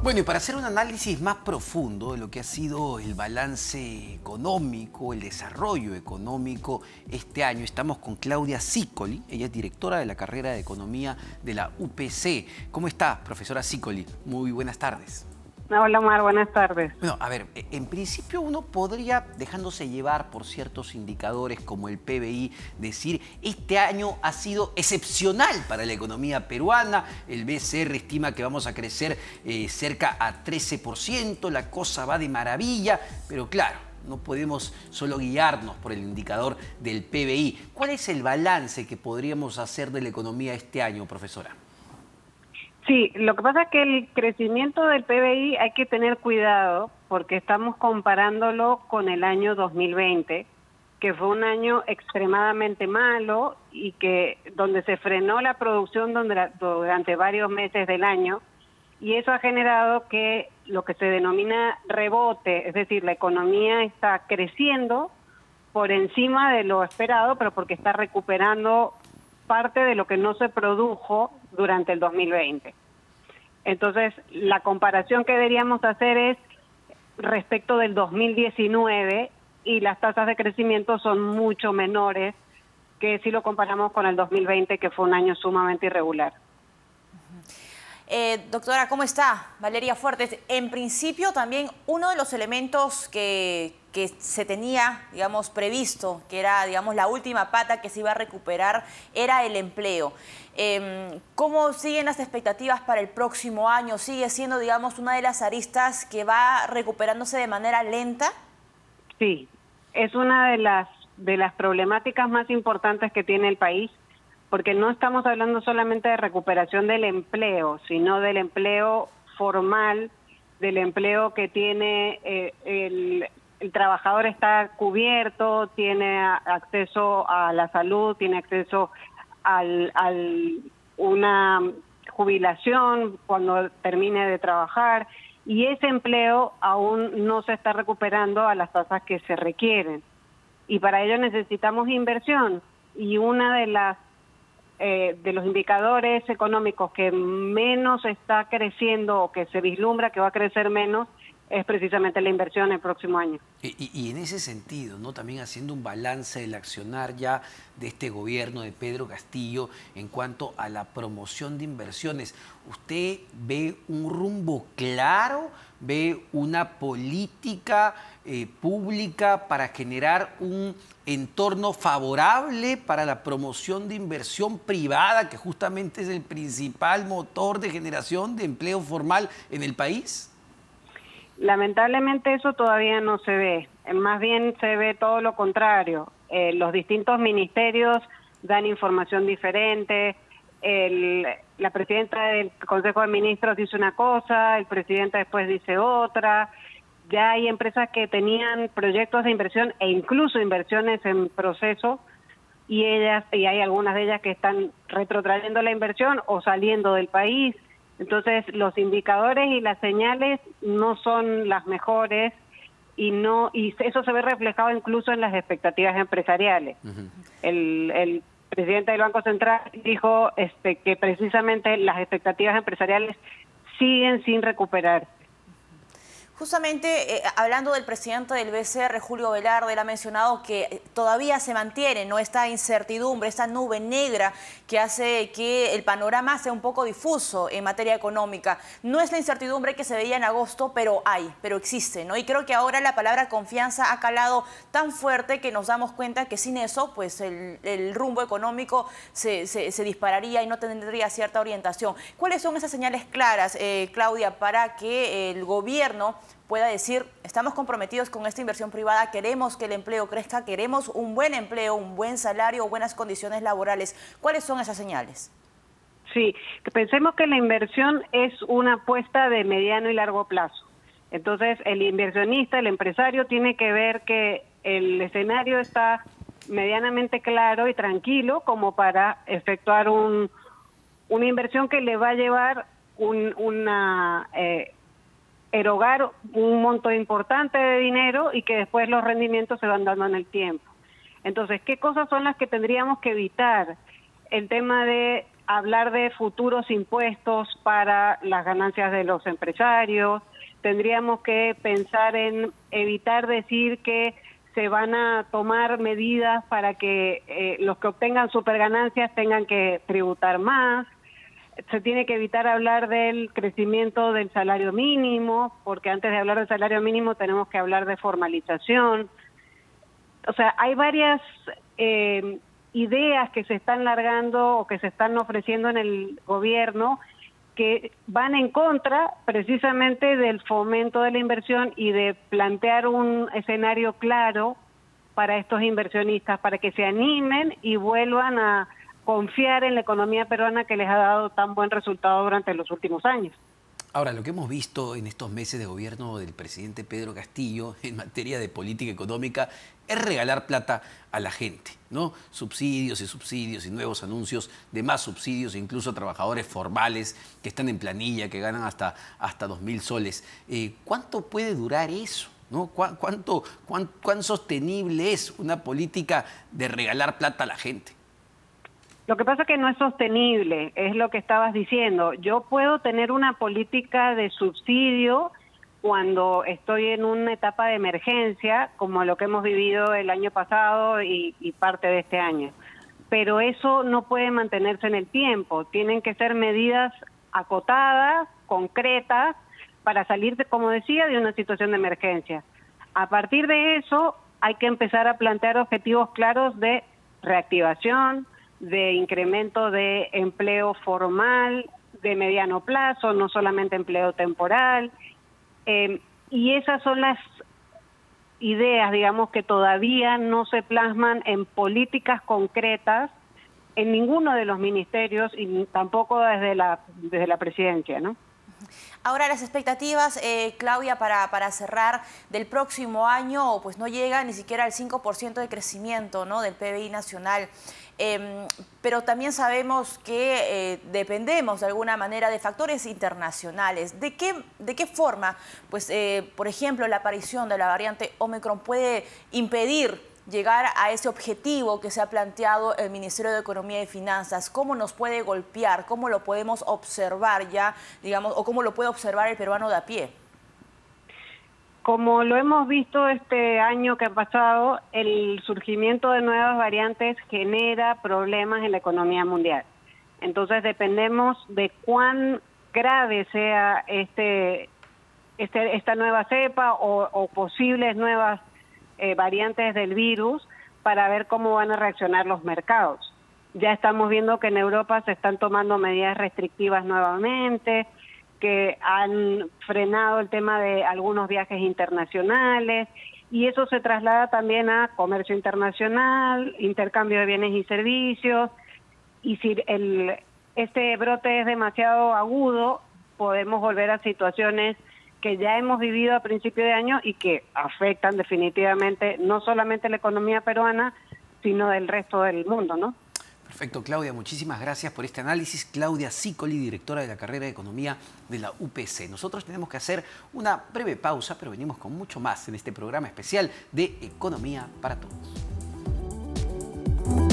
Bueno, y para hacer un análisis más profundo de lo que ha sido el balance económico, el desarrollo económico este año, estamos con Claudia Sicoli. Ella es directora de la carrera de Economía de la UPC. ¿Cómo está, profesora Sicoli? Muy buenas tardes. Hola, Omar, buenas tardes. Bueno, a ver, en principio uno podría, dejándose llevar por ciertos indicadores como el PBI, decir este año ha sido excepcional para la economía peruana. El BCR estima que vamos a crecer cerca a 13%, la cosa va de maravilla, pero claro, no podemos solo guiarnos por el indicador del PBI. ¿Cuál es el balance que podríamos hacer de la economía este año, profesora? Sí, lo que pasa es que el crecimiento del PBI hay que tener cuidado porque estamos comparándolo con el año 2020, que fue un año extremadamente malo y que donde se frenó la producción durante varios meses del año, y eso ha generado que lo que se denomina rebote, es decir, la economía está creciendo por encima de lo esperado, pero porque está recuperando parte de lo que no se produjo durante el 2020. Entonces, la comparación que deberíamos hacer es respecto del 2019 y las tasas de crecimiento son mucho menores que si lo comparamos con el 2020, que fue un año sumamente irregular. Doctora, ¿cómo está? Valeria Fuertes. En principio también uno de los elementos que se tenía, digamos, previsto, que era, digamos, la última pata que se iba a recuperar, era el empleo. ¿Cómo siguen las expectativas para el próximo año? ¿Sigue siendo, digamos, una de las aristas que va recuperándose de manera lenta? Sí, es una de las problemáticas más importantes que tiene el país, porque no estamos hablando solamente de recuperación del empleo, sino del empleo formal, del empleo que tiene el trabajador está cubierto, tiene acceso a la salud, tiene acceso a una jubilación cuando termine de trabajar, y ese empleo aún no se está recuperando a las tasas que se requieren. Y para ello necesitamos inversión, y una de los indicadores económicos que menos está creciendo o que se vislumbra que va a crecer menos es precisamente la inversión el próximo año. Y en ese sentido, ¿no? También haciendo un balance del accionar ya de este gobierno de Pedro Castillo en cuanto a la promoción de inversiones, ¿usted ve un rumbo claro? ¿Ve una política pública para generar un entorno favorable para la promoción de inversión privada, que justamente es el principal motor de generación de empleo formal en el país? Lamentablemente eso todavía no se ve, más bien se ve todo lo contrario. Los distintos ministerios dan información diferente, la presidenta del Consejo de Ministros dice una cosa, el presidente después dice otra. Ya hay empresas que tenían proyectos de inversión e incluso inversiones en proceso, y hay algunas de ellas que están retrotrayendo la inversión o saliendo del país. Entonces, los indicadores y las señales no son las mejores y eso se ve reflejado incluso en las expectativas empresariales. El presidente del Banco Central dijo que precisamente las expectativas empresariales siguen sin recuperarse. Justamente hablando del presidente del BCR, Julio Velarde, él ha mencionado que todavía se mantiene, ¿no?, esta incertidumbre, esta nube negra que hace que el panorama sea un poco difuso en materia económica. No es la incertidumbre que se veía en agosto, pero existe, ¿no? Y creo que ahora la palabra confianza ha calado tan fuerte que nos damos cuenta que sin eso, pues el rumbo económico se dispararía y no tendría cierta orientación. ¿Cuáles son esas señales claras, Claudia, para que el gobierno pueda decir, estamos comprometidos con esta inversión privada, queremos que el empleo crezca, queremos un buen empleo, un buen salario, buenas condiciones laborales? ¿Cuáles son esas señales? Sí, pensemos que la inversión es una apuesta de mediano y largo plazo. Entonces, el inversionista, el empresario, tiene que ver que el escenario está medianamente claro y tranquilo como para efectuar una inversión que le va a llevar erogar un monto importante de dinero y que después los rendimientos se van dando en el tiempo. Entonces, ¿qué cosas son las que tendríamos que evitar? El tema de hablar de futuros impuestos para las ganancias de los empresarios. Tendríamos que pensar en evitar decir que se van a tomar medidas para que los que obtengan superganancias tengan que tributar más. Se tiene que evitar hablar del crecimiento del salario mínimo, porque antes de hablar del salario mínimo tenemos que hablar de formalización. O sea, hay varias ideas que se están largando o que se están ofreciendo en el gobierno que van en contra precisamente del fomento de la inversión y de plantear un escenario claro para estos inversionistas, para que se animen y vuelvan a confiar en la economía peruana que les ha dado tan buen resultado durante los últimos años. Ahora, lo que hemos visto en estos meses de gobierno del presidente Pedro Castillo en materia de política económica es regalar plata a la gente, ¿no? Subsidios y nuevos anuncios de más subsidios, incluso a trabajadores formales que están en planilla, que ganan hasta 2.000 soles. ¿Cuánto puede durar eso? ¿No? ¿Cuán sostenible es una política de regalar plata a la gente? Lo que pasa es que no es sostenible, es lo que estabas diciendo. Yo puedo tener una política de subsidio cuando estoy en una etapa de emergencia, como lo que hemos vivido el año pasado y parte de este año. Pero eso no puede mantenerse en el tiempo. Tienen que ser medidas acotadas, concretas, para salir, como decía, de una situación de emergencia. A partir de eso, hay que empezar a plantear objetivos claros de reactivación, de incremento de empleo formal, de mediano plazo, no solamente empleo temporal. Y esas son las ideas, digamos, que todavía no se plasman en políticas concretas en ninguno de los ministerios y tampoco desde la presidencia, ¿no? Ahora las expectativas, Claudia, para cerrar del próximo año, pues no llega ni siquiera al 5% de crecimiento, ¿no?, del PBI nacional. Pero también sabemos que dependemos de alguna manera de factores internacionales. ¿De qué forma, pues, por ejemplo, la aparición de la variante Omicron puede impedir llegar a ese objetivo que se ha planteado el Ministerio de Economía y Finanzas? ¿Cómo nos puede golpear? ¿Cómo lo podemos observar ya, digamos, o cómo lo puede observar el peruano de a pie? Como lo hemos visto este año que ha pasado, el surgimiento de nuevas variantes genera problemas en la economía mundial. Entonces dependemos de cuán grave sea esta nueva cepa o posibles nuevas variantes del virus para ver cómo van a reaccionar los mercados. Ya estamos viendo que en Europa se están tomando medidas restrictivas nuevamente, que han frenado el tema de algunos viajes internacionales, y eso se traslada también a comercio internacional, intercambio de bienes y servicios, y si este brote es demasiado agudo, podemos volver a situaciones que ya hemos vivido a principio de año y que afectan definitivamente no solamente la economía peruana, sino del resto del mundo, ¿no? Perfecto, Claudia, muchísimas gracias por este análisis. Claudia Sicoli, directora de la carrera de Economía de la UPC. Nosotros tenemos que hacer una breve pausa, pero venimos con mucho más en este programa especial de Economía para Todos.